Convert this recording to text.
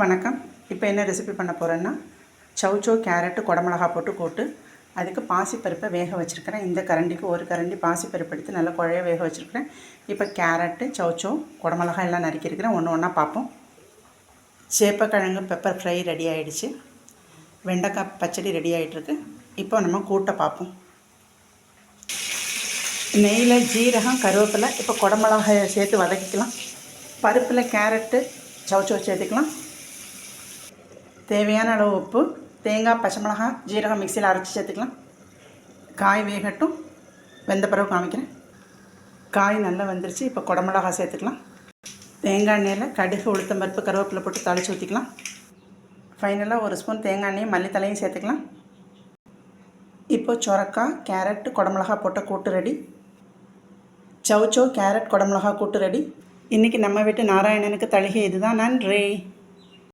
வணக்கம். இப்போ என்ன ரெசிபி பண்ண போகிறேன்னா, சௌச்சோ கேரட்டு குடமிளகா போட்டு கூட்டு. அதுக்கு பாசிப்பருப்பை வேக வச்சுருக்கிறேன். இந்த கரண்டிக்கு ஒரு கரண்டி பாசிப்பருப்பு எடுத்து நல்லா குழைய வேக வச்சுருக்கிறேன். இப்போ கேரட்டு, சௌச்சோ, குடமிளகா எல்லாம் நறுக்கியிருக்கிறேன். ஒன்று ஒன்றா பார்ப்போம். சேப்பக்கிழங்கு பெப்பர் ஃப்ரை ரெடி ஆகிடுச்சு. வெண்டைக்காய் பச்சடி ரெடி ஆகிட்டுருக்கு. இப்போ நம்ம கூட்டை பார்ப்போம். நெய்யில் ஜீரகம், கருவேப்பிலை, இப்போ குடமிளகாயை சேர்த்து வதக்கிக்கலாம். பருப்பில் கேரட்டு, சௌச்சோ சேர்த்துக்கலாம். தேவையான அளவு உப்பு, தேங்காய், பச்சை மிளகாய், ஜீரகம் மிக்சியில் அரைச்சி சேர்த்துக்கலாம். காய் வேகட்டும், வெந்த பிறகு காமிக்கிறேன். காய் நல்லா வெந்துருச்சு. இப்போ குடமிளகாய் சேர்த்துக்கலாம். தேங்காய் எண்ணெயில் கடுகு, உளுத்தம்பருப்பு, கருவேப்பிலை போட்டு தாளித்து ஊற்றிக்கலாம். ஃபைனலாக ஒரு ஸ்பூன் தேங்காய் எண்ணெயும் மல்லித்தலையும் சேர்த்துக்கலாம். இப்போ சொரக்காய், கேரட், குடமிளகா போட்ட கூட்டு ரெடி. சௌச்சோ கேரட் குடமிளகா கூட்டு ரெடி. இன்றைக்கி நம்ம வீட்டு நாராயணனுக்கு தளிகை இதுதான். நன்றி.